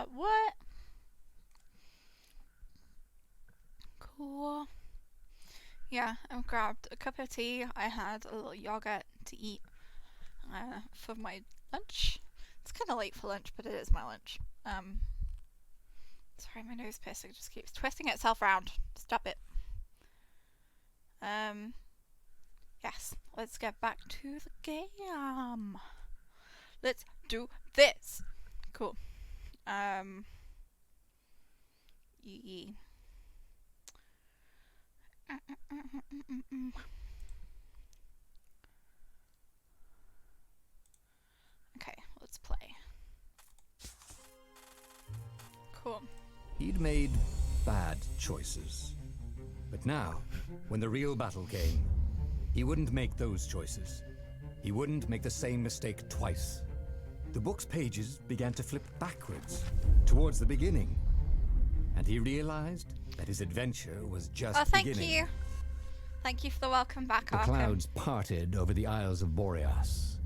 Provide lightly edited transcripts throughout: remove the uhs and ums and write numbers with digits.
What? Cool. Yeah, I grabbed a cup of tea. I had a little yogurt to eat for my lunch. It's kind of late for lunch, but it is my lunch. Sorry, my nose piercing just keeps twisting itself round. Stop it. Yes, let's get back to the game. Let's do this. Cool. Yee. Okay, let's play. Cool. He'd made bad choices. But now, when the real battle came, he wouldn't make those choices. He wouldn't make the same mistake twice. The book's pages began to flip backwards, towards the beginning. And he realized that his adventure was just beginning. Thank you. Thank you for the welcome back, The clouds parted over the Isles of Boreas.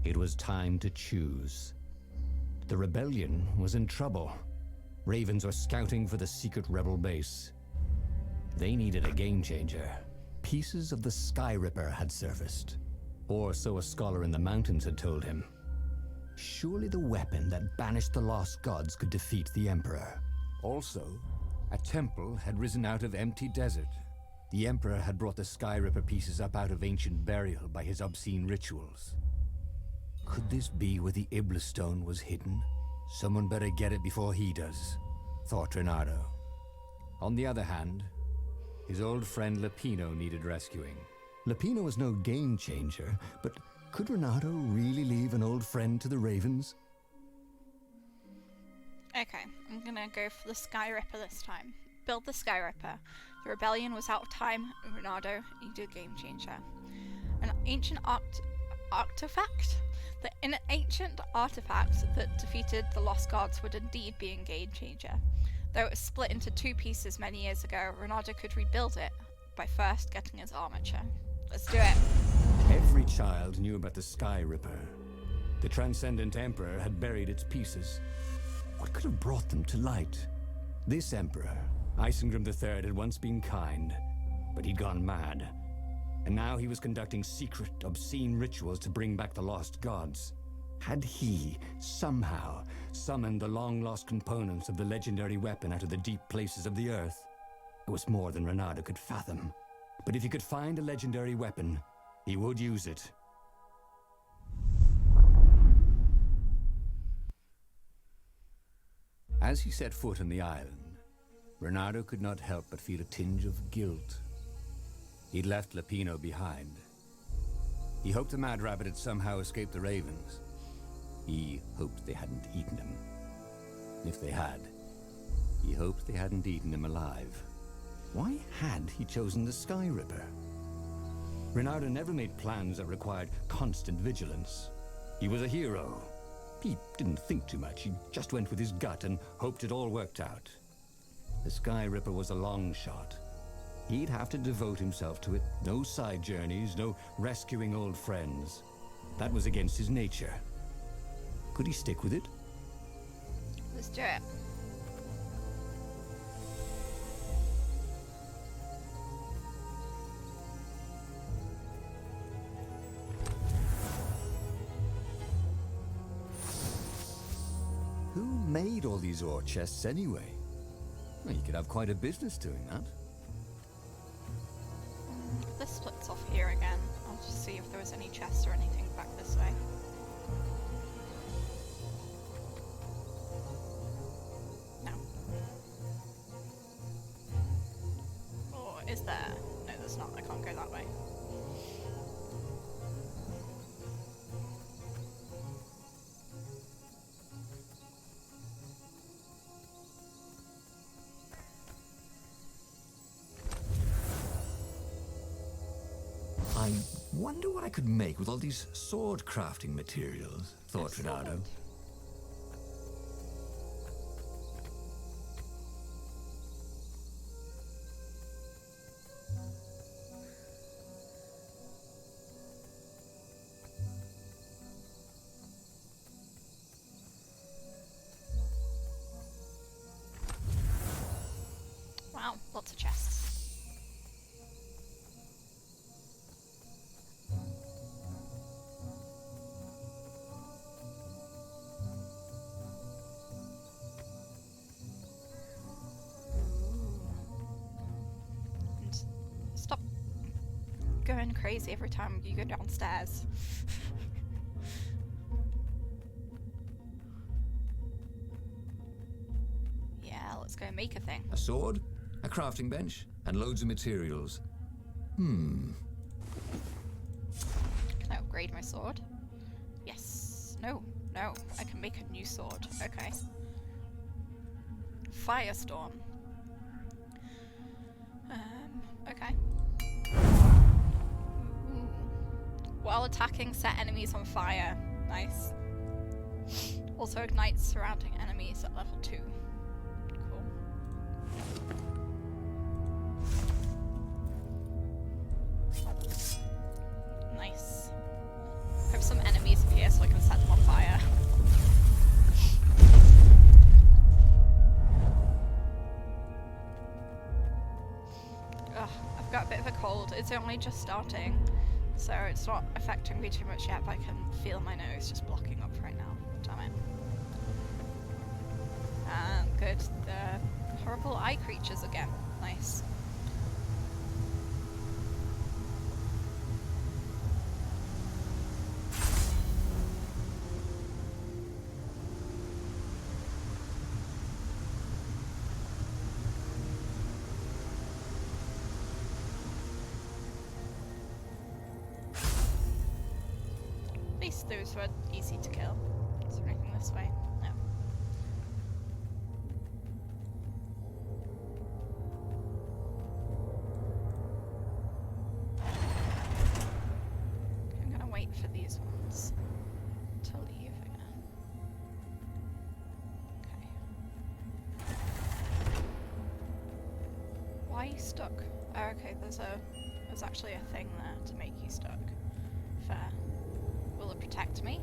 It was time to choose. The rebellion was in trouble. Ravens were scouting for the secret rebel base. They needed a game changer. Pieces of the Sky Ripper had surfaced. Or so a scholar in the mountains had told him. Surely the weapon that banished the lost gods could defeat the Emperor. Also, a temple had risen out of empty desert. The Emperor had brought the Sky Ripper pieces up out of ancient burial by his obscene rituals. Could this be where the Iblis stone was hidden? Someone better get it before he does, thought Reynardo. On the other hand, his old friend Lupino needed rescuing. Lupino was no game changer, but could Reynardo really leave an old friend to the Ravens? Okay, I'm gonna go for the Sky Ripper this time. Build the Sky Ripper. The rebellion was out of time, and Reynardo needed a game changer. An ancient artifact? An ancient artifact that defeated the Lost Gods would indeed be a game changer. Though it was split into two pieces many years ago, Reynardo could rebuild it by first getting his armature. Let's do it. Every child knew about the Sky Ripper. The Transcendent Emperor had buried its pieces. What could have brought them to light? This Emperor, Isengrim III, had once been kind, but he'd gone mad. And now he was conducting secret, obscene rituals to bring back the lost gods. Had he, somehow, summoned the long-lost components of the legendary weapon out of the deep places of the earth? It was more than Reynardo could fathom. But if he could find a legendary weapon, he would use it. As he set foot on the island, Reynardo could not help but feel a tinge of guilt. He'd left Lupino behind. He hoped the Mad Rabbit had somehow escaped the Ravens. He hoped they hadn't eaten him. If they had, he hoped they hadn't eaten him alive. Why had he chosen the Sky Ripper? Reynardo never made plans that required constant vigilance. He was a hero. He didn't think too much. He just went with his gut and hoped it all worked out. The Sky Ripper was a long shot. He'd have to devote himself to it. No side journeys, no rescuing old friends. That was against his nature. Could he stick with it? Let's do it. Who made all these ore chests anyway? Well, you could have quite a business doing that. This splits off here again. I'll just see if there was any chests or anything back this way. No. Or is there? No, there's not. I can't go that way. I wonder what I could make with all these sword crafting materials, thought Reynardo. going crazy every time you go downstairs. Yeah, let's go make a thing. A sword, a crafting bench, and loads of materials. Can I upgrade my sword? Yes. No. I can make a new sword. Okay. Firestorm. Okay. Ooh. While attacking, set enemies on fire. Nice. Also ignites surrounding enemies at level 2. Cool. Nice. Hope some enemies appear so I can set them on fire. Ugh, I've got a bit of a cold. It's only just starting, so it's not affecting me too much yet, but I can feel my nose just blocking up right now. Damn it. Good. The horrible eye creatures again. Nice. At least those were easy to kill. Is there anything this way? No. I'm gonna wait for these ones to leave again. Okay. Why are you stuck? Oh, okay, there's actually a thing there to make you stuck. Fair. Will it protect me?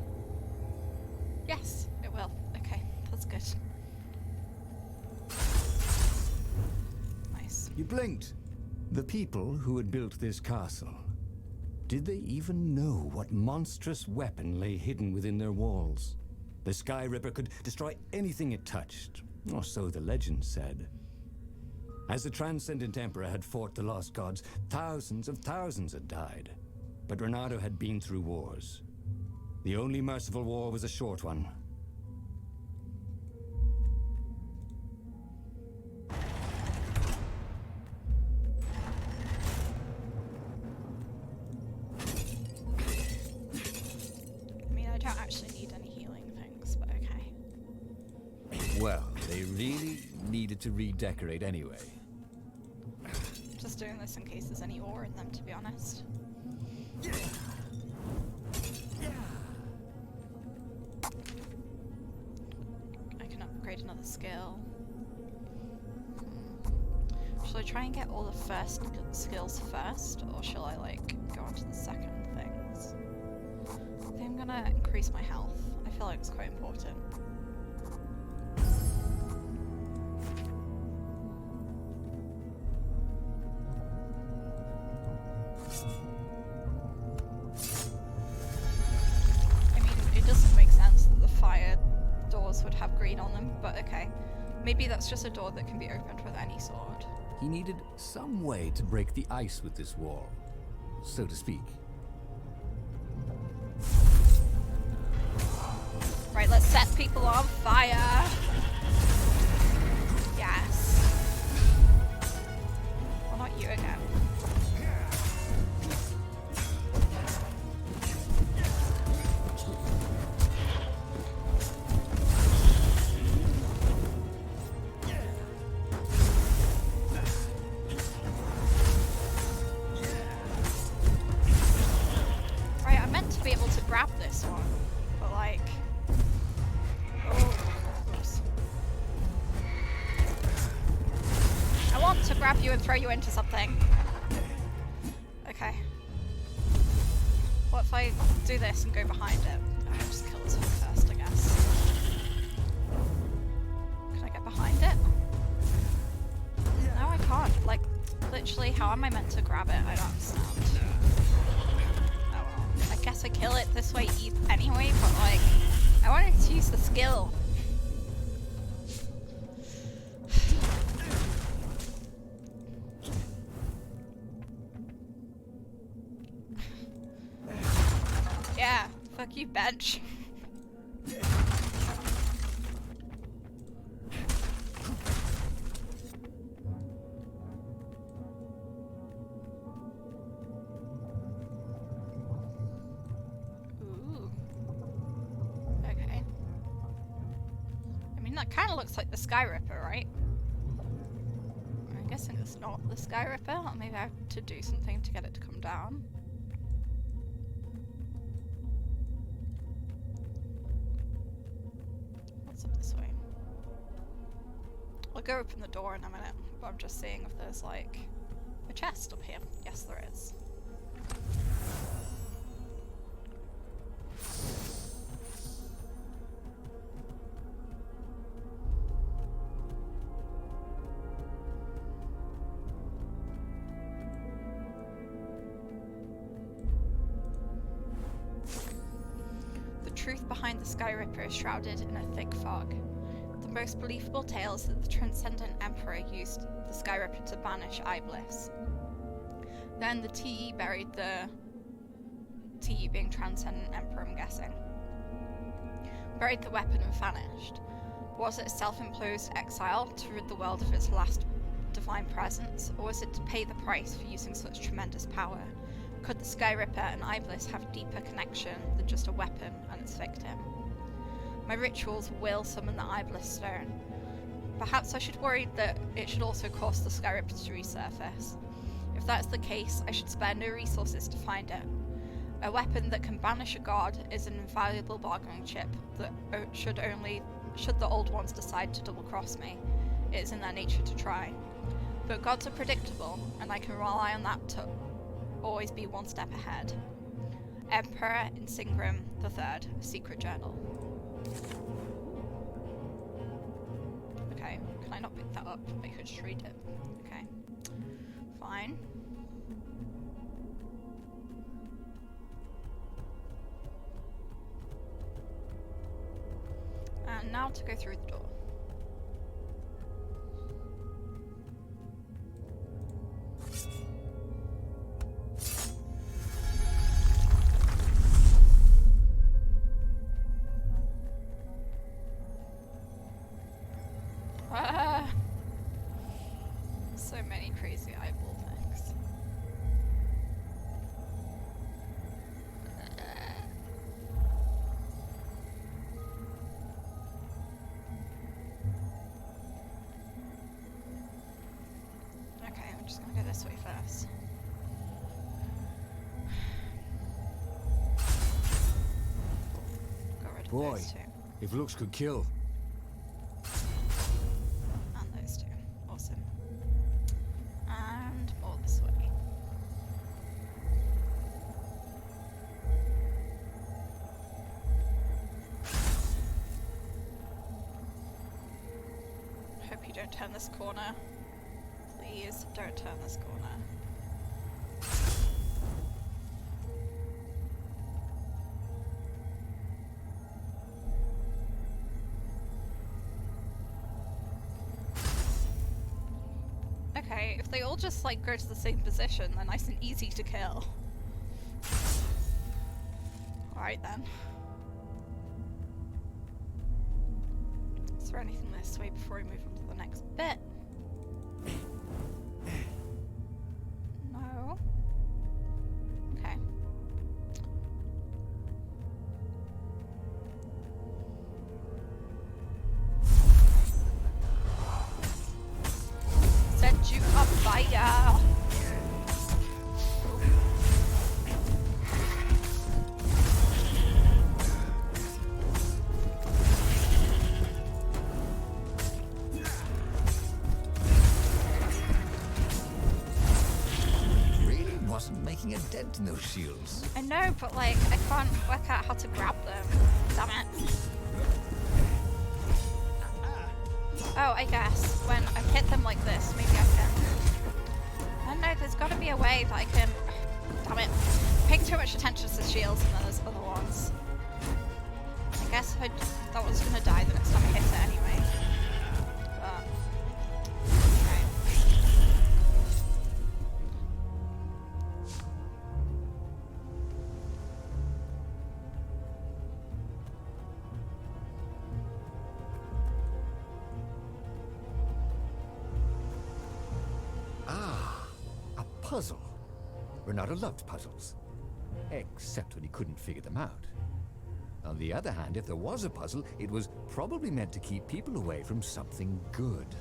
Yes, it will. Okay, that's good. Nice. You blinked. The people who had built this castle, did they even know what monstrous weapon lay hidden within their walls? The Sky Ripper could destroy anything it touched, or so the legend said. As the Transcendent Emperor had fought the lost gods, thousands of thousands had died. But Reynardo had been through wars. The only merciful war was a short one. I mean, I don't actually need any healing things, but okay. Well, they really needed to redecorate anyway. Just doing this in case there's any ore in them, to be honest. I can upgrade another skill. Shall I try and get all the first skills first, or shall I, like, go on to the second things? I think I'm gonna increase my health. I feel like it's quite important. I mean, it doesn't make sense that the fire doors would have green on them, but okay. Maybe that's just a door that can be opened with any sword. He needed some way to break the ice with this wall, so to speak. Right, let's set people on fire! Yes. Well, not you again. Right, I meant to be able to grab this one, but like... Oh, oops. I want to grab you and throw you into something. Okay. What if I do this and go behind it? I'll just kill this one first, I guess. Can I get behind it? No, I can't. Like, literally, how am I meant to grab it? I don't understand. Oh well. I guess I kill it this way anyway, but like, I wanted to use the skill. Yeah, fuck you, bench. Ooh. Okay. I mean, that kind of looks like the Sky Ripper, right? I'm guessing it's not the Sky Ripper, or maybe I have to do something to get it to come down. What's up this way? I'll go open the door in a minute, but I'm just seeing if there's like a chest up here. Yes, there is. The truth behind the Sky Ripper is shrouded in a thick fog. The most believable tale is that the Transcendent Emperor used the Sky Ripper to banish Iblis. Then the TE buried the TE being Transcendent Emperor, I'm guessing. Buried the weapon and vanished. Was it a self-imposed exile to rid the world of its last divine presence, or was it to pay the price for using such tremendous power? Could the Sky Ripper and Iblis have a deeper connection than just a weapon and its victim? My rituals will summon the Iblis stone. Perhaps I should worry that it should also cause the Sky Ripper to resurface. If that's the case, I should spare no resources to find it. A weapon that can banish a god is an invaluable bargaining chip that should the old ones decide to double-cross me. It is in their nature to try. But gods are predictable, and I can rely on that to always be one step ahead. Emperor Insingram III, Secret Journal. Okay, can I not pick that up? I could just read it. Okay, fine. And now to go through the door. So many crazy eyeball things. Okay, I'm just gonna go this way first. Got rid of Boy, those two. if looks could kill. And those two. Awesome. And more this way. Hope you don't turn this corner. Please don't turn this corner. Okay, if they all just like go to the same position, they're nice and easy to kill. Alright then. Is there anything this way before we move on to the next bit? No. Okay. Set you on fire! Really wasn't making a dent in those shields. I know, but like, I can't work out how to grab them. Damn it. Oh, I guess when I hit them like this, maybe I can. I don't know, there's gotta be a way that I can. Damn it. Paying too much attention to the shields and then there's other ones. I guess if that one's gonna die the next time I hit it anyway. But. Okay. puzzle. Reynardo loved puzzles. Except when he couldn't figure them out. On the other hand, if there was a puzzle, it was probably meant to keep people away from something good.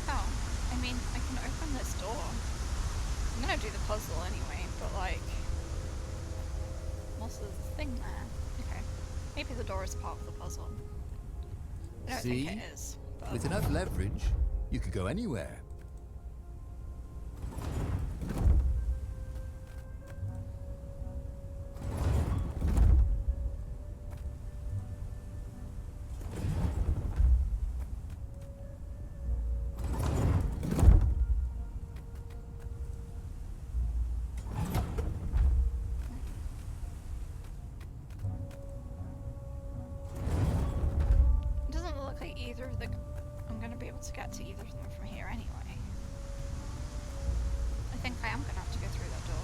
Oh, I mean, I can open this door. I'm gonna do the puzzle anyway, but like... what's the thing there? Okay. Maybe the door is part of the puzzle. I don't See? think it is. But... With enough leverage, you could go anywhere. It doesn't look like either of the... I'm gonna be able to get to either of them from here anyway. I think I am gonna have to go through that door.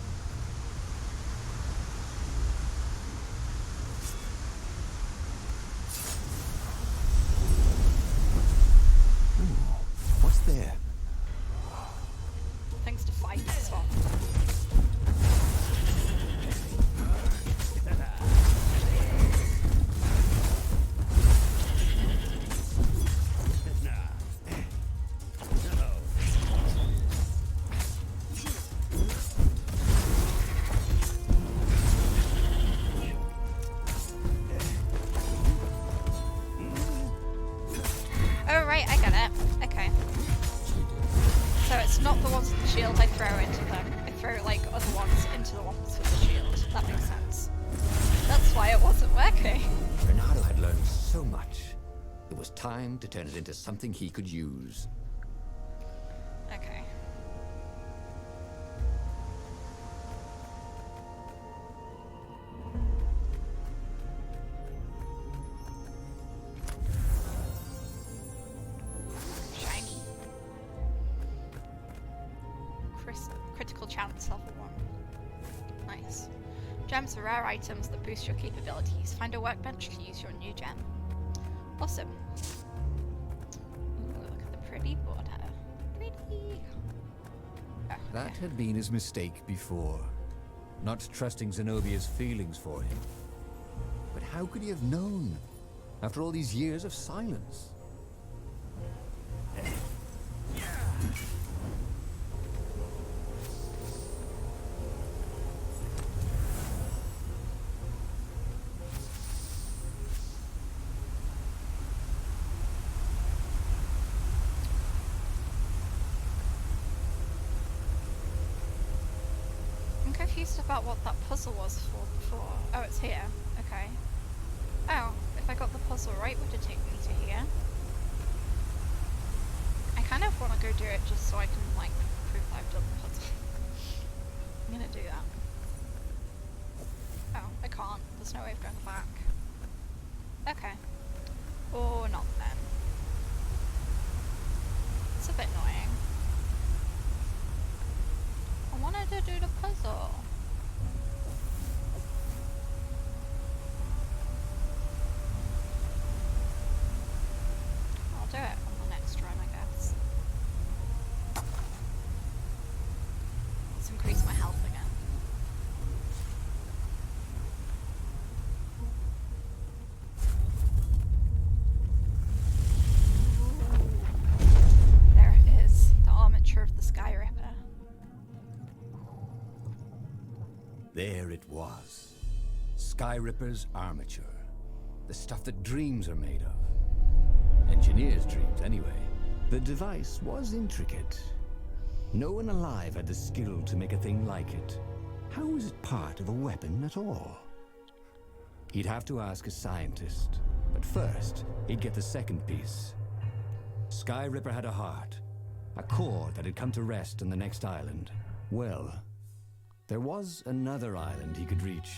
Ooh, what's there? Things to fight this one. Oh right, I get it. Okay. So it's not the ones with the shield I throw into them. I throw like other ones into the ones with the shield. That makes sense. That's why it wasn't working. Reynardo had learned so much. It was time to turn it into something he could use. Okay. Shiny. Critical chance level 1. Nice. Gems are rare items that boost your capabilities. Find a workbench to use your new gem. Awesome. Ooh, look at the pretty border. Pretty. Oh, That okay. had been his mistake before. Not trusting Zenobia's feelings for him. But how could he have known? After all these years of silence? I'm confused about what that puzzle was for before. Oh, it's here. Okay. Oh, if I got the puzzle right, would it take me to here? I kind of want to go do it just so I can, like, prove that I've done the puzzle. I'm gonna do that. Oh, I can't. There's no way of going back. Okay. Or not then. It's a bit annoying. I wanted to do the puzzle. I'll do it on the next run, I guess. Let's increase my health again. There it is, the armature of the Sky Ripper. There it was. Sky Ripper's armature. The stuff that dreams are made of. Engineers' dreams, anyway. The device was intricate. No one alive had the skill to make a thing like it. How was it part of a weapon at all? He'd have to ask a scientist. But first, he'd get the second piece. Sky Ripper had a heart. A core that had come to rest on the next island. Well, there was another island he could reach.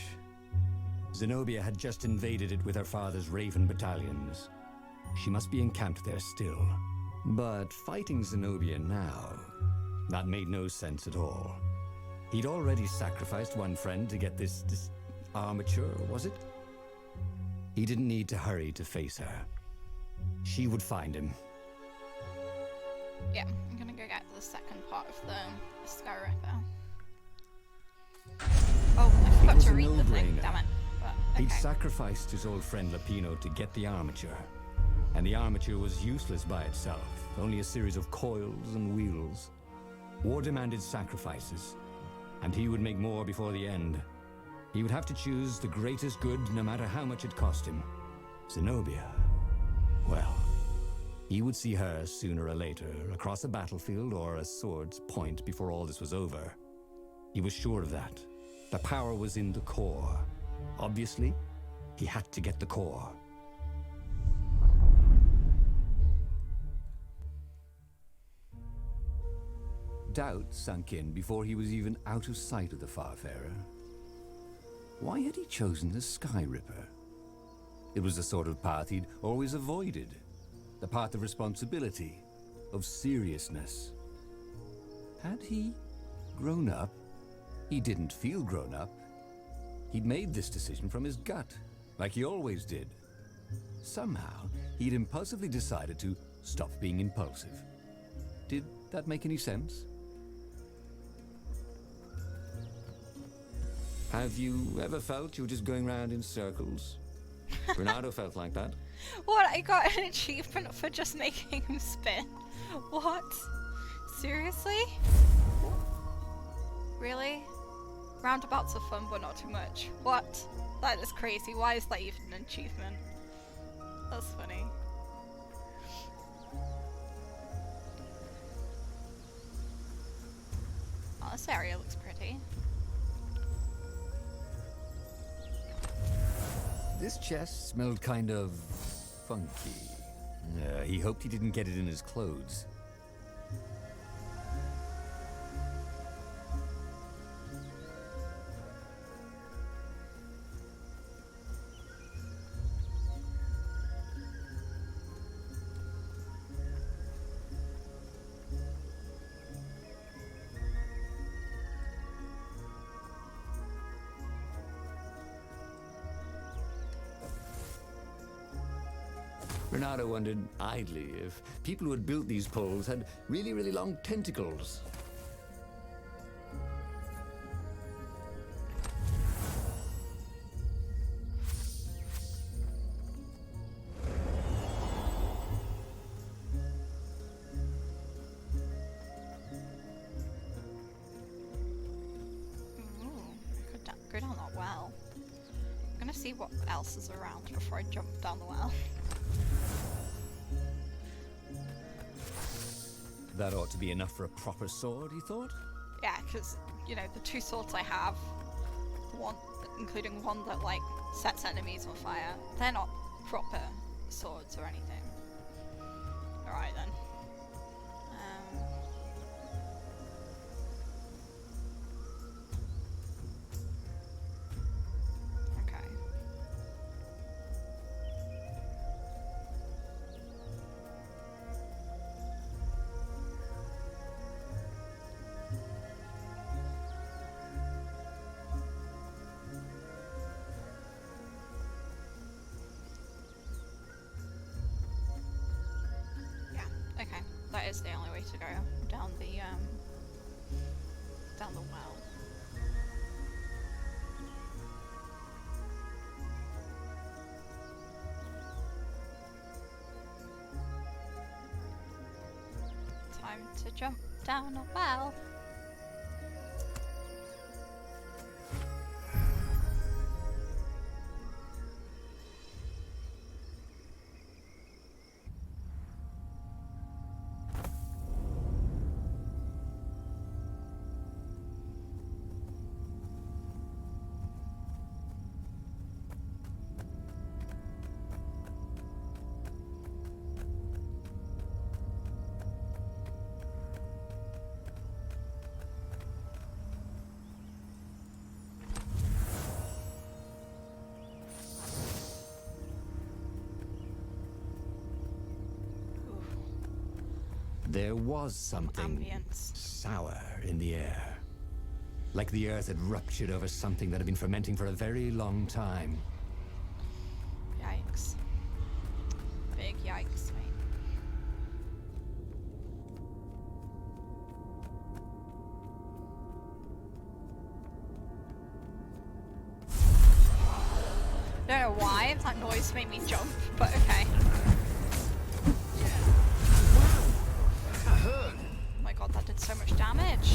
Zenobia had just invaded it with her father's Raven battalions. She must be encamped there still. But fighting Zenobia now, that made no sense at all. He'd already sacrificed one friend to get this armature, was it? He didn't need to hurry to face her. She would find him. Yeah, I'm gonna go get the second part of the Sky Ripper. Oh, I forgot was to a read the thing, no-brainer. damn it. But, He'd okay. sacrificed his old friend Lapino to get the armature. And the armature was useless by itself, only a series of coils and wheels. War demanded sacrifices, and he would make more before the end. He would have to choose the greatest good, no matter how much it cost him. Zenobia. Well, he would see her sooner or later, across a battlefield or a sword's point before all this was over. He was sure of that. The power was in the core. Obviously, he had to get the core. Doubt sunk in before he was even out of sight of the Farfarer. Why had he chosen the Sky Ripper? It was the sort of path he'd always avoided. The path of responsibility, of seriousness. Had he grown up? He didn't feel grown up. He'd made this decision from his gut, like he always did. Somehow, he'd impulsively decided to stop being impulsive. Did that make any sense? Have you ever felt you were just going round in circles? Reynardo felt like that. What? I got an achievement for just making him spin? What? Seriously? Really? Roundabouts are fun, but not too much. What? That is crazy. Why is that even an achievement? That's funny. Oh, this area looks pretty. This chest smelled kind of funky. He hoped he didn't get it in his clothes. Reynardo wondered idly if people who had built these poles had really, really long tentacles. Ooh, I could go down that well. I'm gonna see what else is around before I jump down the well. That ought to be enough for a proper sword, he thought. Yeah, because, you know, the two swords I have, one, including one that, like, sets enemies on fire, they're not proper swords or anything. Alright then. Okay. Okay, that is the only way to go down the well. Time to jump down a well. There was something Ambience. sour in the air. Like the earth had ruptured over something that had been fermenting for a very long time. Yikes. Big yikes, mate. know why that noise made me jump, but okay. Oh my god, that did so much damage.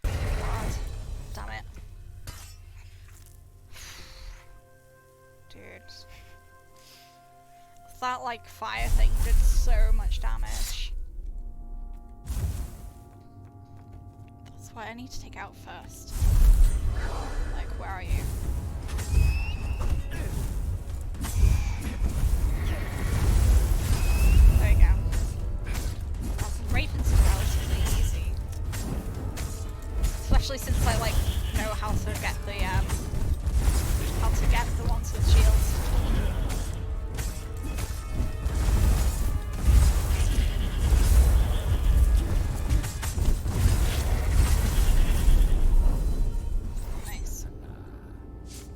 God, damn it. Dude. That, like, fire thing did so much damage. That's what I need to take out first. Like, where are you? There you go. Ravens are relatively easy. Especially since I, like, know how to get the ones with shields.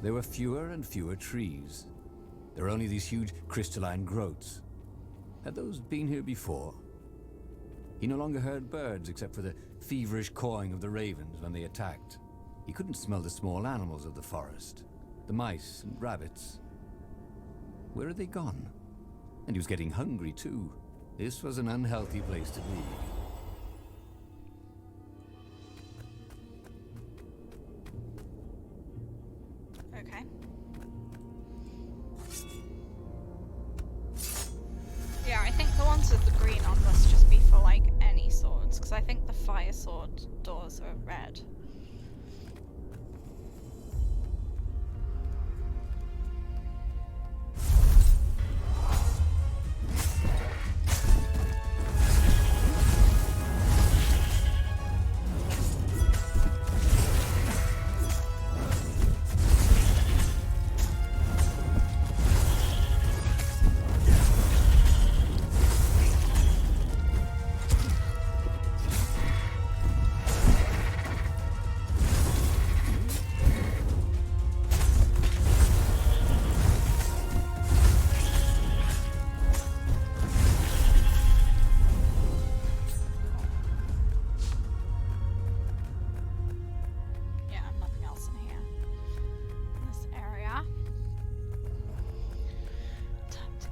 There were fewer and fewer trees. There were only these huge crystalline growths. Had those been here before? He no longer heard birds except for the feverish cawing of the ravens when they attacked. He couldn't smell the small animals of the forest, the mice and rabbits. Where had they gone? And he was getting hungry too. This was an unhealthy place to be. Okay. Yeah, I think the ones with the green on must just be for, like, any swords, because I think the fire sword doors are red.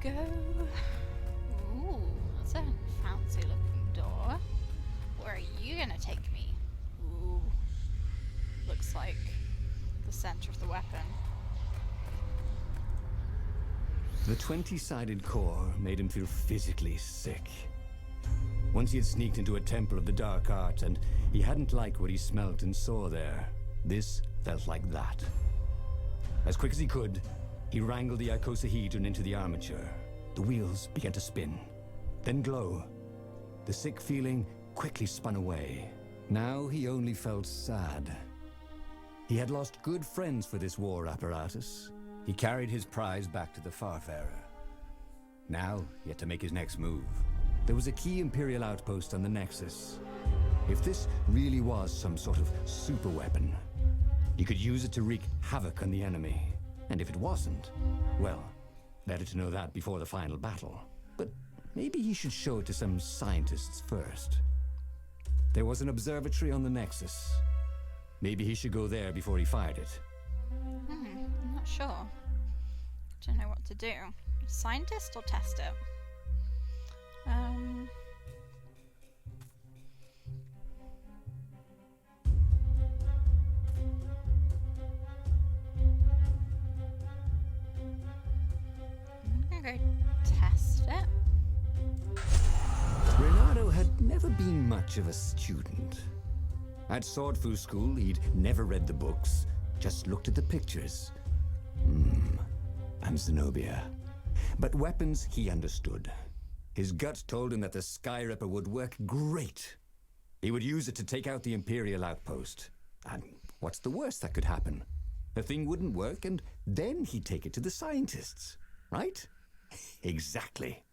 Go. Ooh, that's a fancy looking door. Where are you gonna take me? Ooh, looks like the center of the weapon. The 20-sided core made him feel physically sick. Once he had sneaked into a temple of the dark arts and he hadn't liked what he smelt and saw there. This felt like that. As quick as he could, he wrangled the icosahedron into the armature. The wheels began to spin, then glow. The sick feeling quickly spun away. Now he only felt sad. He had lost good friends for this war apparatus. He carried his prize back to the Farfarer. Now he had to make his next move. There was a key Imperial outpost on the Nexus. If this really was some sort of super weapon, he could use it to wreak havoc on the enemy. And if it wasn't, well, better to know that before the final battle. But maybe he should show it to some scientists first. There was an observatory on the Nexus. Maybe he should go there before he fired it. I'm not sure. Don't know what to do. Scientist or test it? I'm gonna go test it. Reynardo had never been much of a student. At Swordfu school, he'd never read the books, just looked at the pictures. And Zenobia. But weapons he understood. His gut told him that the Sky Ripper would work great. He would use it to take out the Imperial outpost. And what's the worst that could happen? The thing wouldn't work, and then he'd take it to the scientists. Right? Exactly.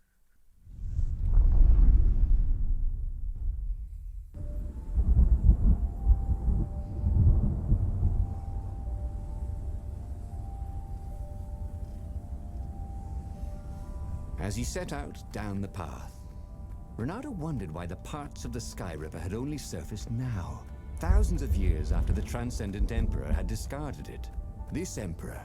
As he set out down the path, Reynardo wondered why the parts of the Sky Ripper had only surfaced now, thousands of years after the Transcendent Emperor had discarded it. This Emperor,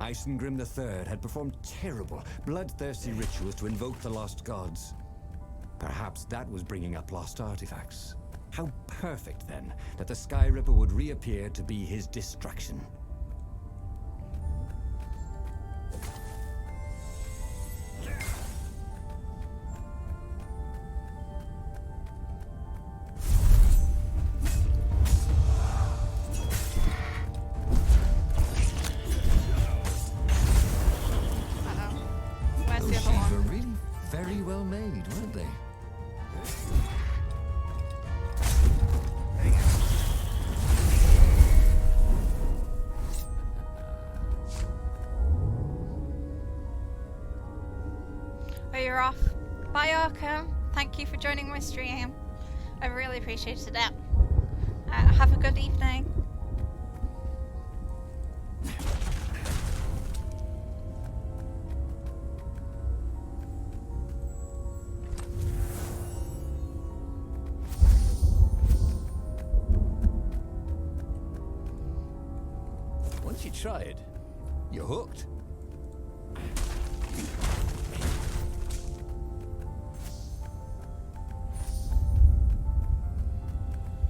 Isengrim III, had performed terrible, bloodthirsty rituals to invoke the lost gods. Perhaps that was bringing up lost artifacts. How perfect, then, that the Sky Ripper would reappear to be his destruction. Where's the Those other shoes one? were really very well made, weren't they? Oh, you're off. Bye, Arkham. Thank you for joining my stream. I really appreciated it. Have a good evening. Once you try it, you're hooked.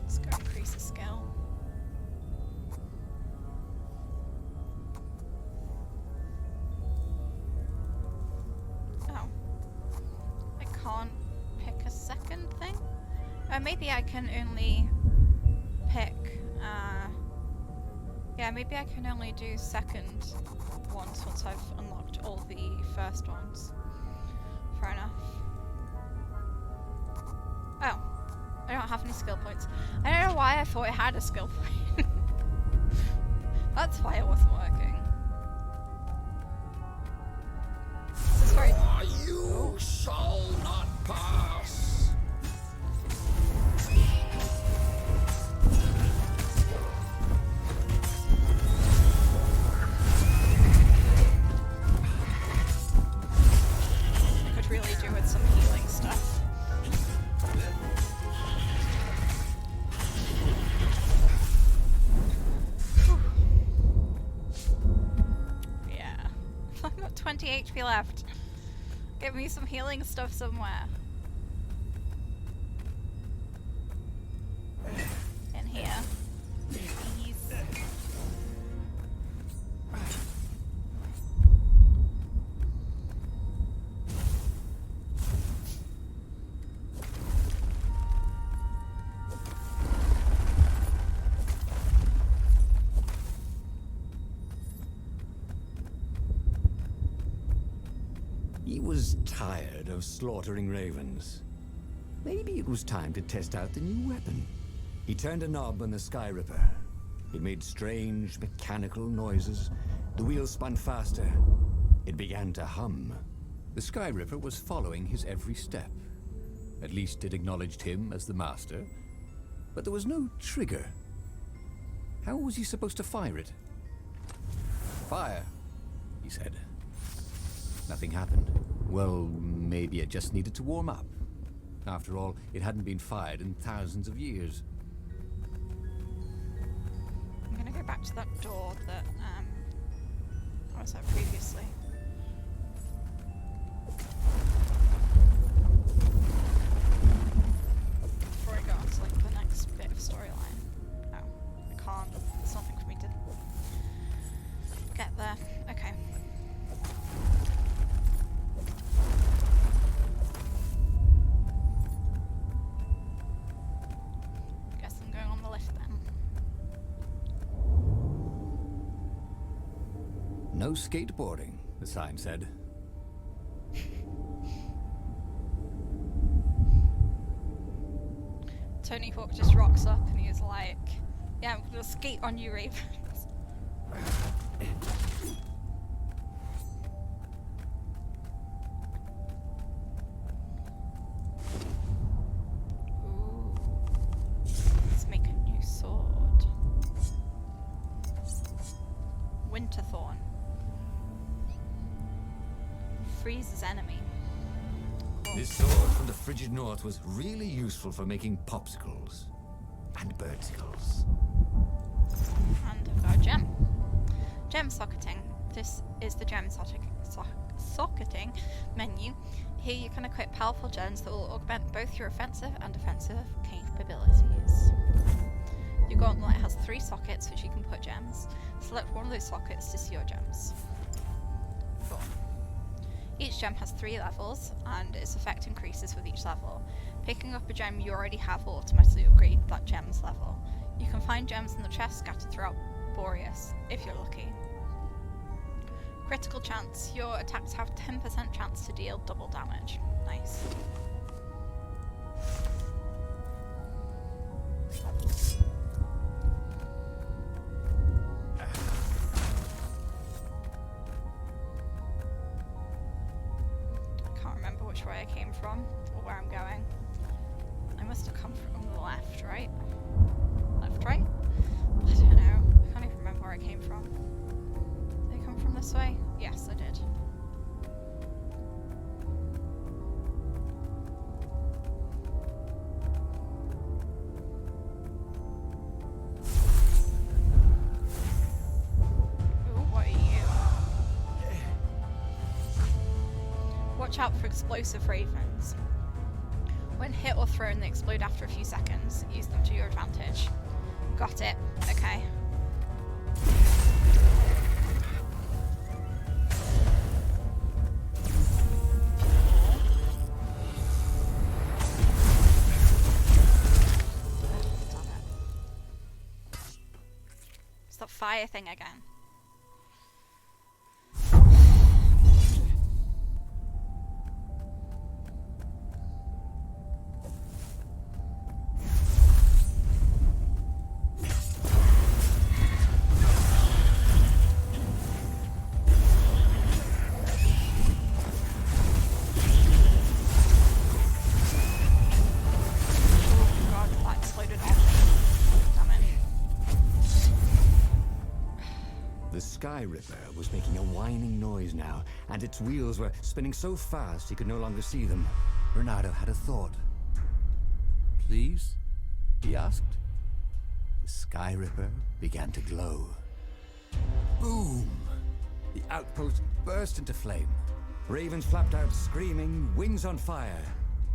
Let's go increase the skill. Oh. I can't pick a second thing? Maybe I can only pick, yeah, maybe I can only do second ones once I've unlocked all the first ones. Fair enough. Oh. I don't have any skill points. I don't know why I thought I had a skill point. That's why it wasn't working. This is very... You shall not pass. I could really do with some healing stuff. Yeah. I've got 20 HP left. Give me some healing stuff somewhere. In here. Please. He was tired of slaughtering ravens. Maybe it was time to test out the new weapon. He turned a knob on the Sky Ripper. It made strange, mechanical noises. The wheels spun faster. It began to hum. The Sky Ripper was following his every step. At least it acknowledged him as the master. But there was no trigger. How was he supposed to fire it? Fire, he said. Nothing happened. Well, maybe it just needed to warm up. After all, it hadn't been fired in thousands of years. I'm gonna go back to that door that I was at previously. Before I go on to like the next bit of storyline. No, I can't. There's nothing for me to get there. Okay. Guess I'm going on the lift then. No skateboarding, the sign said. Tony Hawk just rocks up and he's like, yeah, I'm gonna skate on you, Ravens. Ooh. Let's make a new sword. Winterthorn. Freezes enemy. Cool. This sword from the frigid north was really useful for making popsicles and birdicles. And I've got a gem. Gem socketing. This is the gem socketing menu. Here you can equip powerful gems that will augment both your offensive and defensive capabilities. Your gauntlet has 3 sockets which you can put gems. Select one of those sockets to see your gems. Cool. Each gem has 3 levels, and its effect increases with each level. Picking up a gem you already have will automatically upgrade that gem's level. You can find gems in the chest scattered throughout Boreas, if you're lucky. Critical chance. Your attacks have 10% chance to deal double damage. Nice. I can't remember which way I came from or where I'm going. I must have come from the left, right? Left, right? I don't know. I can't even remember where I came from. Did I come from this way? Yes, I did. Ooh, what are you? Watch out for explosive ravens. When hit or thrown, they explode after a few seconds. Use them to your advantage. Got it. Okay. It's that fire thing again. The Sky Ripper was making a whining noise now, and its wheels were spinning so fast he could no longer see them. Reynardo had a thought. Please? He asked. The Sky Ripper began to glow. Boom! The outpost burst into flame. Ravens flapped out screaming, wings on fire.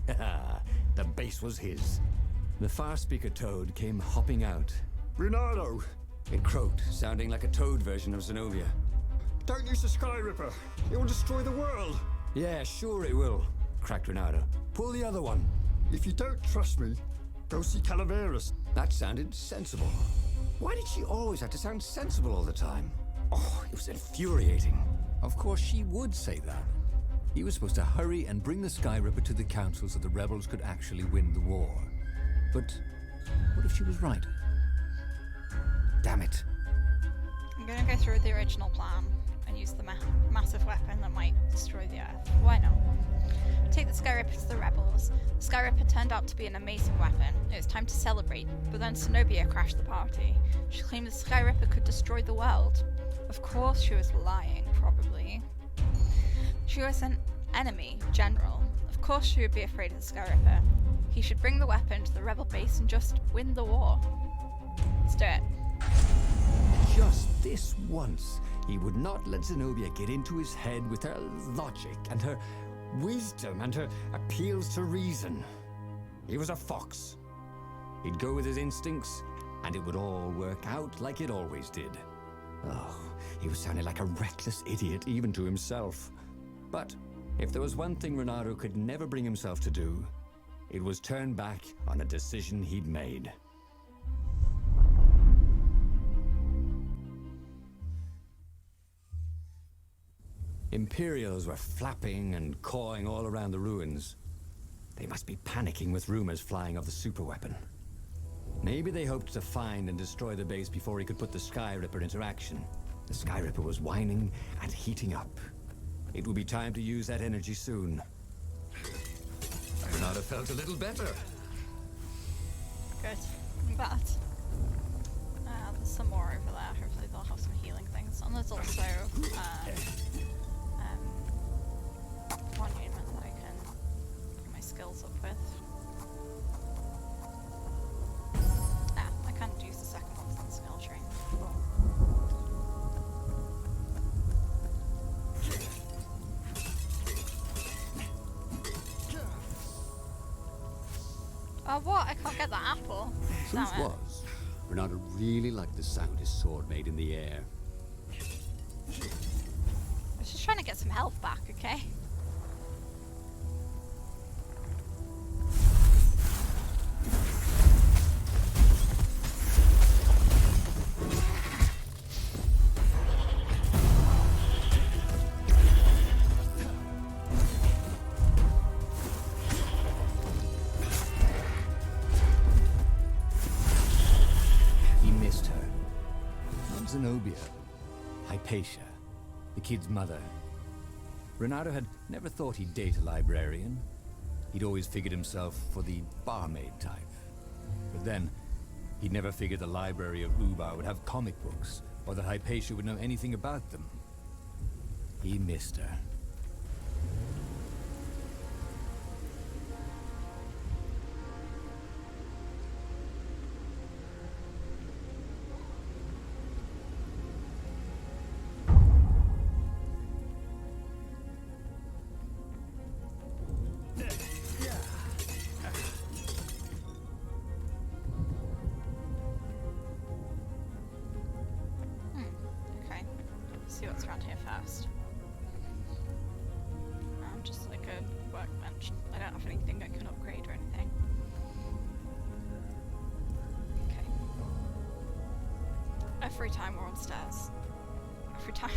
The base was his. The far speaker toad came hopping out. Reynardo! It croaked, sounding like a toad version of Zenobia. Don't use the Sky Ripper. It will destroy the world. Yeah, sure it will, cracked Reynardo. Pull the other one. If you don't trust me, go see Calaveras. That sounded sensible. Why did she always have to sound sensible all the time? Oh, it was infuriating. Of course she would say that. He was supposed to hurry and bring the Sky Ripper to the council so the rebels could actually win the war. But what if she was right? Damn it. I'm gonna go through the original plan and use the massive weapon that might destroy the Earth. Why not? Take the Sky Ripper to the rebels. The Sky Ripper turned out to be an amazing weapon. It was time to celebrate, but then Zenobia crashed the party. She claimed the Sky Ripper could destroy the world. Of course she was lying, probably. She was an enemy, general. Of course she would be afraid of the Sky Ripper. He should bring the weapon to the rebel base and just win the war. Let's do it. Just this once, he would not let Zenobia get into his head with her logic and her wisdom and her appeals to reason. He was a fox. He'd go with his instincts, and it would all work out like it always did. Oh, he was sounding like a reckless idiot even to himself. But if there was one thing Reynardo could never bring himself to do, it was turn back on a decision he'd made. Imperials were flapping and cawing all around the ruins. They must be panicking with rumors flying of the superweapon. Maybe they hoped to find and destroy the base before he could put the Sky Ripper into action. The Sky Ripper was whining and heating up. It would be time to use that energy soon. Reynardo felt a little better. Good. I'm glad. There's some more over there. Hopefully they'll have some healing things. And there's also monument that I can fills up with. Ah, I can't use the second one since skill train. Cool. Oh, what? I can't get that apple. Damn Truth it. was, Reynardo really liked the sound his sword made in the air. I was just trying to get some health back, okay? He missed her. Not Zenobia. Hypatia, the kid's mother. Reynardo had never thought he'd date a librarian. He'd always figured himself for the barmaid type. But then, he'd never figured the library of Ubar would have comic books, or that Hypatia would know anything about them. He missed her. Okay. Let's see what's around here first. Just like a workbench. I don't have anything I can upgrade or anything. Okay. Every time we're on stairs. Every time.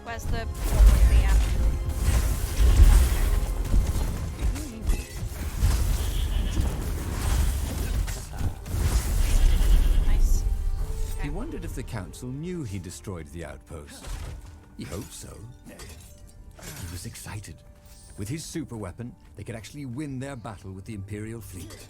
Where's the one with the nice. He Okay. wondered if the council knew he destroyed the outpost. He hoped so. He was excited. With his super weapon, they could actually win their battle with the Imperial fleet.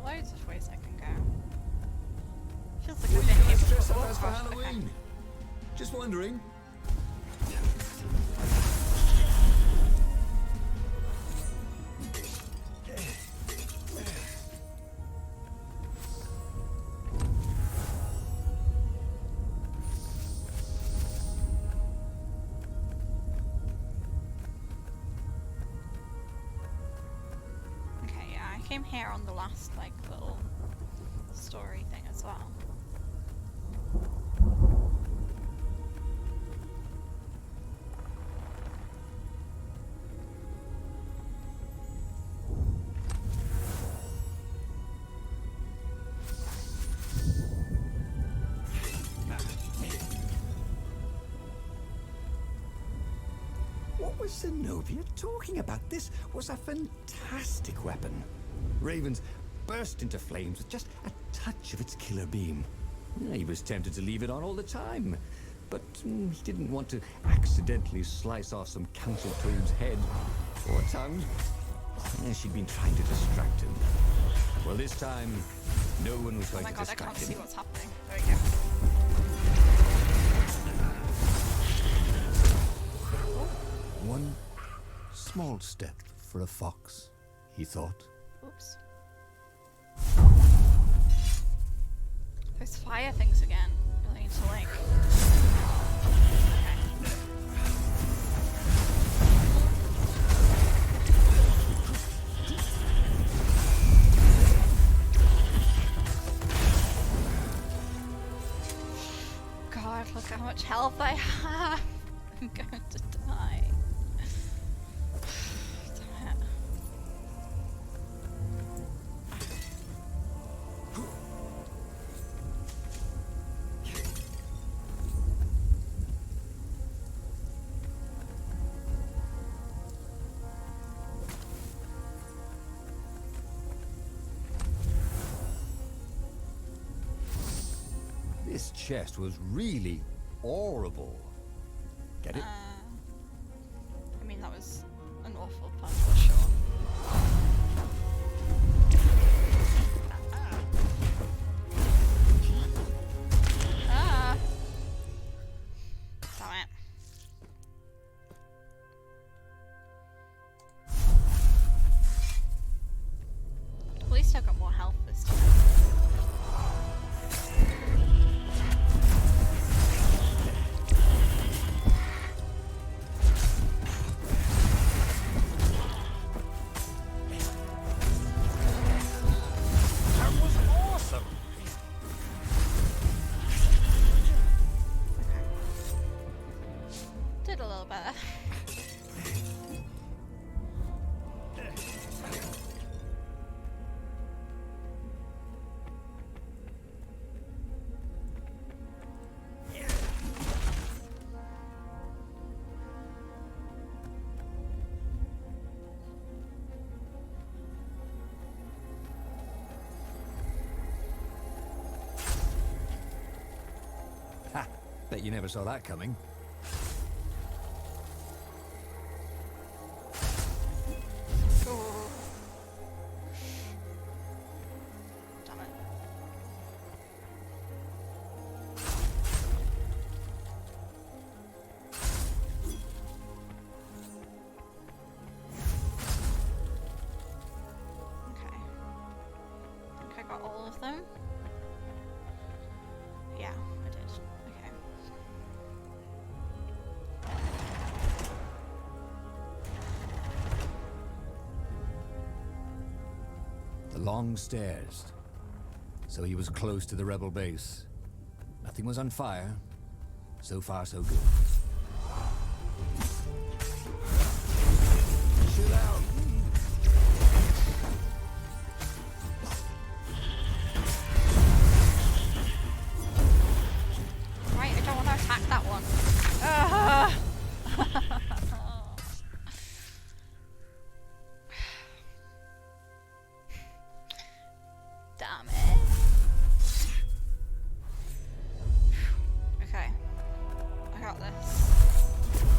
Loads of ways I can go. Feels like I've been here Dress before. up as for Oh, okay. Halloween. Just wondering. Okay, yeah, I came here on the last, like, little story thing as well. What was Zenobia talking about? This was a fantastic weapon. Ravens burst into flames with just a touch of its killer beam. He was tempted to leave it on all the time, but he didn't want to accidentally slice off some council toad's head or tongue. She'd been trying to distract him. Well, this time, no one was Oh going my to god, I distract can't see him. what's happening. There we go. One small step for a fox, he thought. Oops. Those fire things again. Really need to, like... Okay. God, look how much health I have. I'm going to die. Damn it. This chest was really horrible. Get it? I mean, that was an awful pun for sure. Ah! Damn it. At least I got more health this time. Did a little better. Ha! Bet you never saw that coming. Oh. Damn it. Okay. I think I got all of them. Yeah, I did. Okay. The long stairs. So he was close to the rebel base. Nothing was on fire. So far, so good. Chill out. Right, I don't want to attack that one. Ugh. Damn it. Okay. I got this.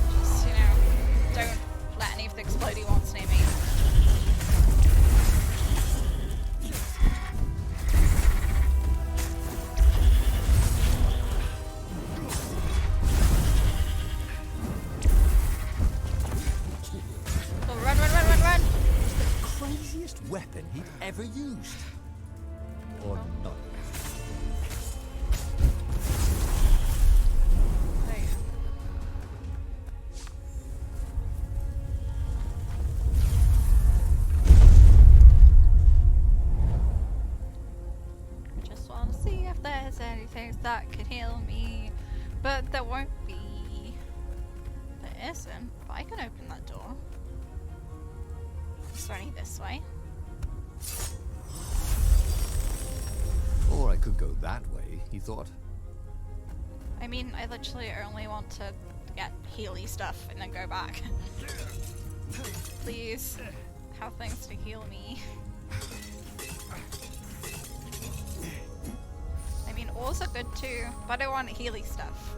Just, don't let any of the explodey ones near me. Oh, run, run, run, run, run! Craziest weapon he'd ever used. Or not. There you go. Just want to see if there's anything that can heal me, but there won't be. There isn't, but I can open that door. It's only this way. Or I could go that way, he thought. I mean, I literally only want to get healy stuff and then go back. Please, have things to heal me. I mean, ores are good too, but I want healy stuff.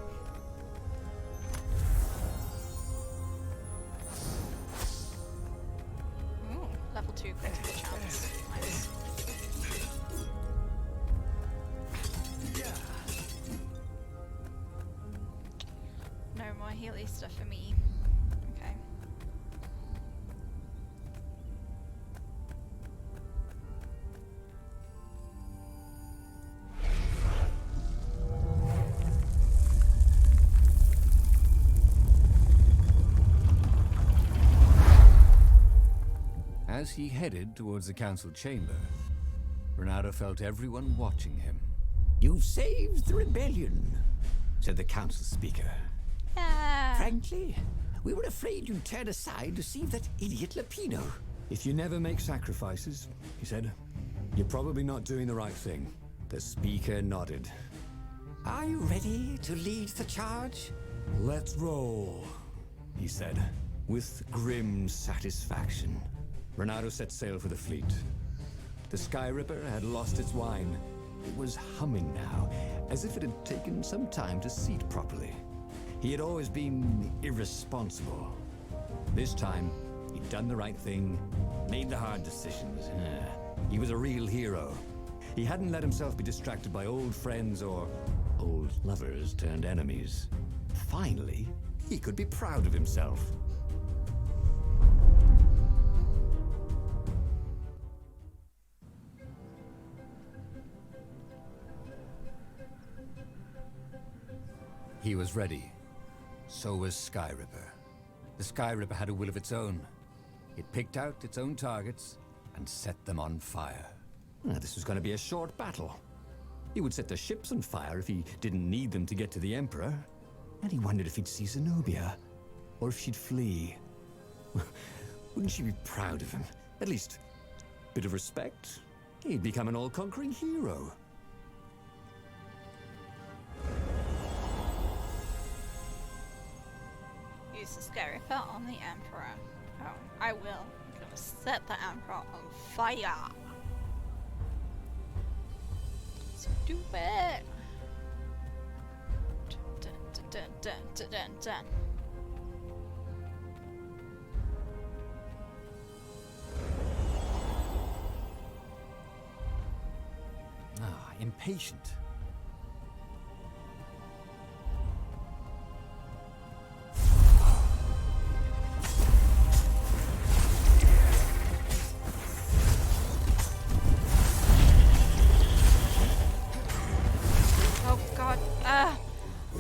Ooh, level 2 critical chance. Nice. No more healy stuff for me. Okay. As he headed towards the council chamber, Reynardo felt everyone watching him. You've saved the rebellion, said the council speaker. Yeah. Frankly, we were afraid you'd turn aside to save that idiot Lapino. If you never make sacrifices, he said, you're probably not doing the right thing. The speaker nodded. Are you ready to lead the charge? Let's roll, he said, with grim satisfaction. Reynardo set sail for the fleet. The Sky Ripper had lost its wine. It was humming now, as if it had taken some time to seat properly. He had always been irresponsible. This time, he'd done the right thing, made the hard decisions. He was a real hero. He hadn't let himself be distracted by old friends or old lovers turned enemies. Finally, he could be proud of himself. He was ready. So was Skyripper. The Skyripper had a will of its own. It picked out its own targets and set them on fire. This was going to be a short battle. He would set the ships on fire if he didn't need them to get to the Emperor. And he wondered if he'd see Zenobia, or if she'd flee. Wouldn't she be proud of him? At least, a bit of respect. He'd become an all-conquering hero. Use the Skyripper on the Emperor. Oh, I will. I'm gonna set the Emperor on fire. Let's do it. Dun, dun, dun, dun, dun, dun, dun. Ah, impatient. Oh god, I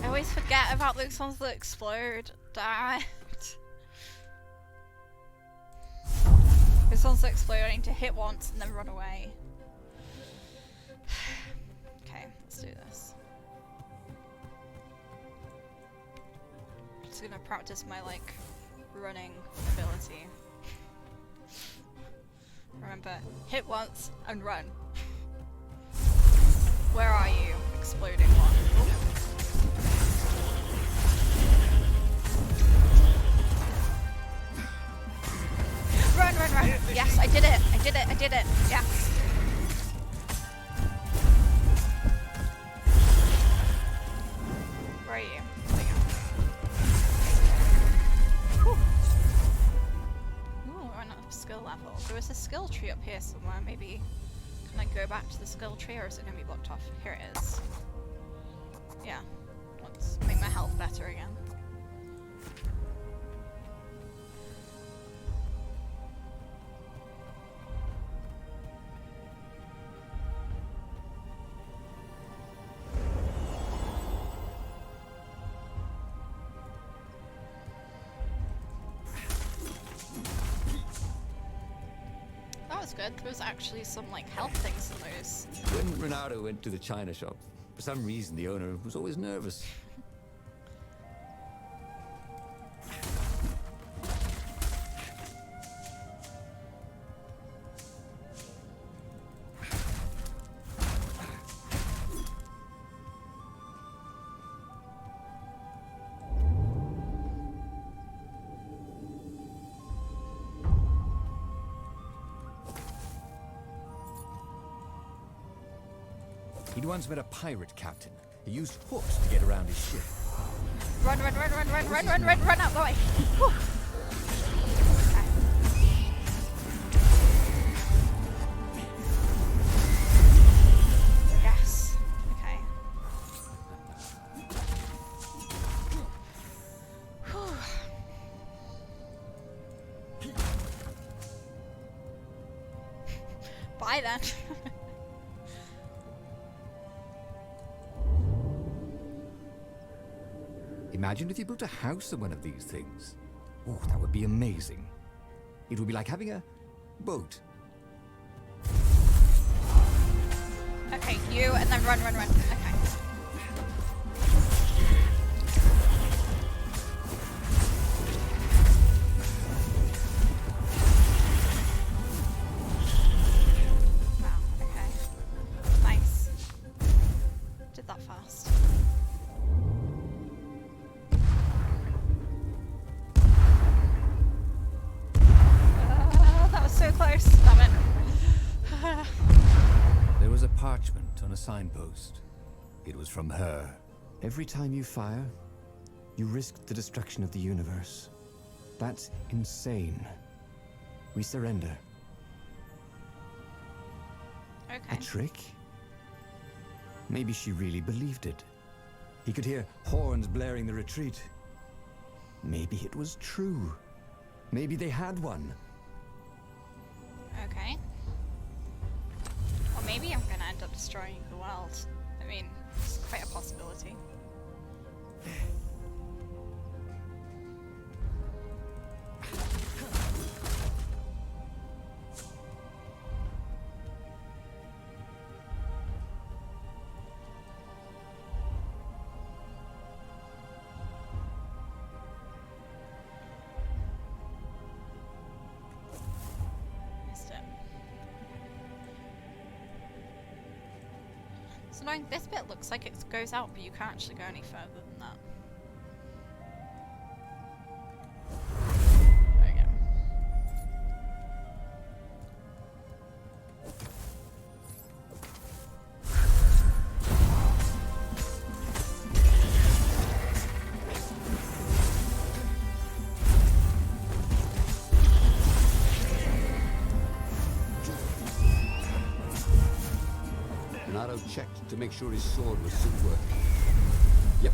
always forget about those ones that explode. Damn it. Those ones that explode, I need to hit once and then run away. Okay, let's do this. Just gonna practice my, like, running ability. Remember, hit once and run. Where are you, exploding one? Run, run, run! Yes, I did it! I did it! I did it! Yes! Where are you? There you go. Whew. Ooh, we're on a skill level. There was a skill tree up here somewhere. Maybe can I go back to the skill tree, or is it going to be blocked off? Here it is. Yeah. Let's make my health better again. That was good. There was actually some, like, health things in those. When Reynardo went to the china shop, for some reason the owner was always nervous. He'd once met a pirate captain. He used hooks to get around his ship. Run, run, run, run, run, run, run, run, run out the way! Whew. Okay. Yes. Okay. Whew. Bye then. Imagine if you built a house on one of these things. Oh, that would be amazing. It would be like having a boat. Okay, you and then run, run, run. Okay. Wow, okay. Nice. Did that fast. That was so close. Damn it. There was a parchment on a signpost. It was from her. Every time you fire, you risk the destruction of the universe. That's insane. We surrender. Okay. A trick? Maybe she really believed it. He could hear horns blaring the retreat. Maybe it was true. Maybe they had one. Okay. Or maybe I'm gonna end up destroying the world. I mean, it's quite a possibility. So annoying, this bit looks like it goes out, but you can't actually go any further than that. There we go. Reynardo checked to make sure his sword was suit worthy. Yep.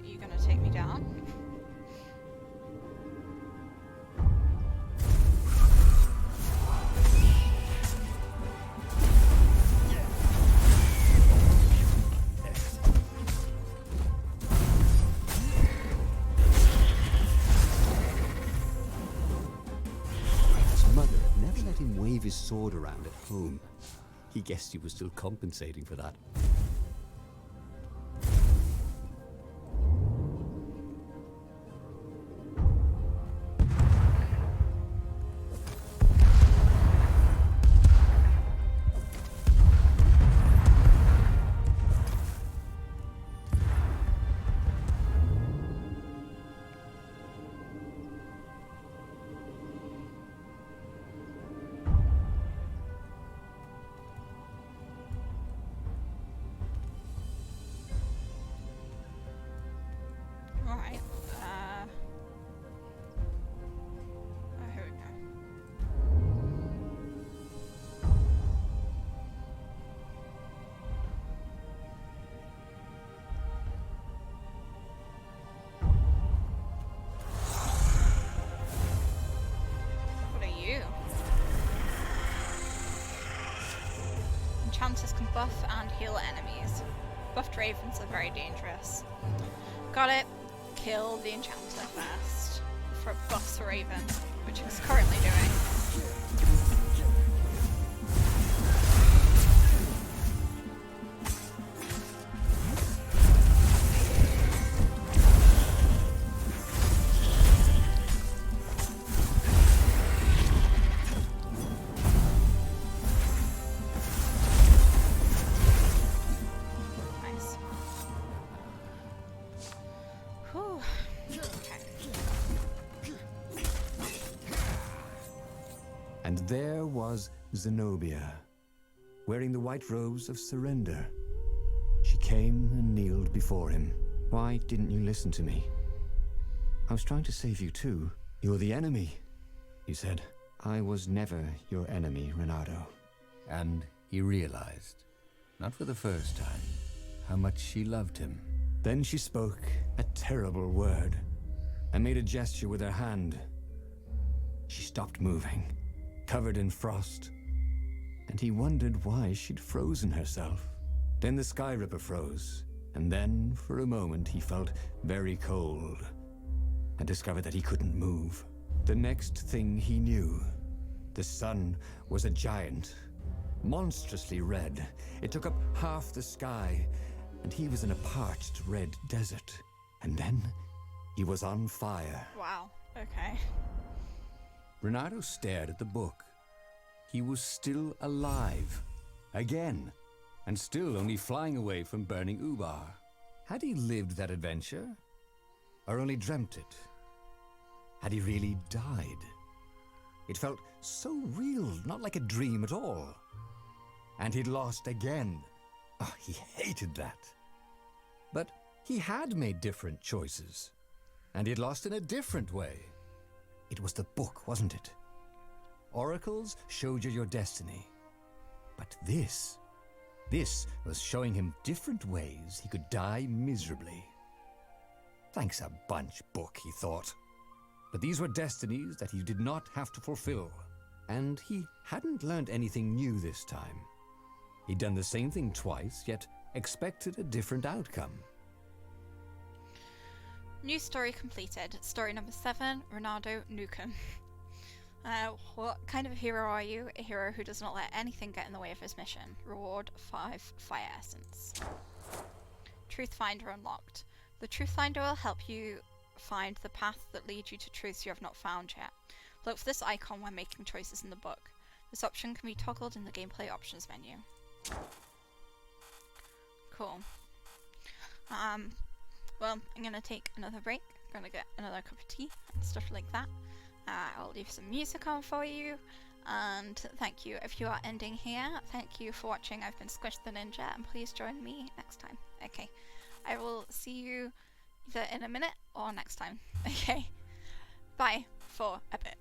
You gonna take me down? Wave his sword around at home. He guessed he was still compensating for that. Alright, here we go. What are you? Enchanters can buff and heal enemies. Buffed ravens are very dangerous. Got it. Kill the enchanter first for buffs the raven, which he's currently doing. Nice. Whew. And there was Zenobia, wearing the white robes of surrender. She came and kneeled before him. Why didn't you listen to me? I was trying to save you too. You're the enemy, you said. I was never your enemy, Reynardo. And he realized, not for the first time, how much she loved him. Then she spoke a terrible word and made a gesture with her hand. She stopped moving, covered in frost, and he wondered why she'd frozen herself. Then the Sky Ripper froze, and then, for a moment, he felt very cold and discovered that he couldn't move. The next thing he knew, the sun was a giant, monstrously red. It took up half the sky, and he was in a parched red desert. And then he was on fire. Wow, okay. Reynardo stared at the book. He was still alive. Again. And still only flying away from burning Ubar. Had he lived that adventure? Or only dreamt it? Had he really died? It felt so real, not like a dream at all. And he'd lost again. Oh, he hated that. But he had made different choices. And he'd lost in a different way. It was the book, wasn't it? Oracles showed you your destiny. But this was showing him different ways he could die miserably. Thanks a bunch, book, he thought. But these were destinies that he did not have to fulfill. And he hadn't learned anything new this time. He'd done the same thing twice, yet expected a different outcome. New story completed. Story number 7, Reynardo Nukem. What kind of hero are you? A hero who does not let anything get in the way of his mission. Reward 5 Fire Essence. Truth Finder unlocked. The Truth Finder will help you find the path that leads you to truths you have not found yet. Look for this icon when making choices in the book. This option can be toggled in the gameplay options menu. Cool. Well, I'm gonna take another break. I'm gonna get another cup of tea and stuff like that. I'll leave some music on for you, and thank you if you are ending here. Thank you for watching. I've been SquishTheNinja, and please join me next time. Okay, I will see you either in a minute or next time. Okay, bye for a bit.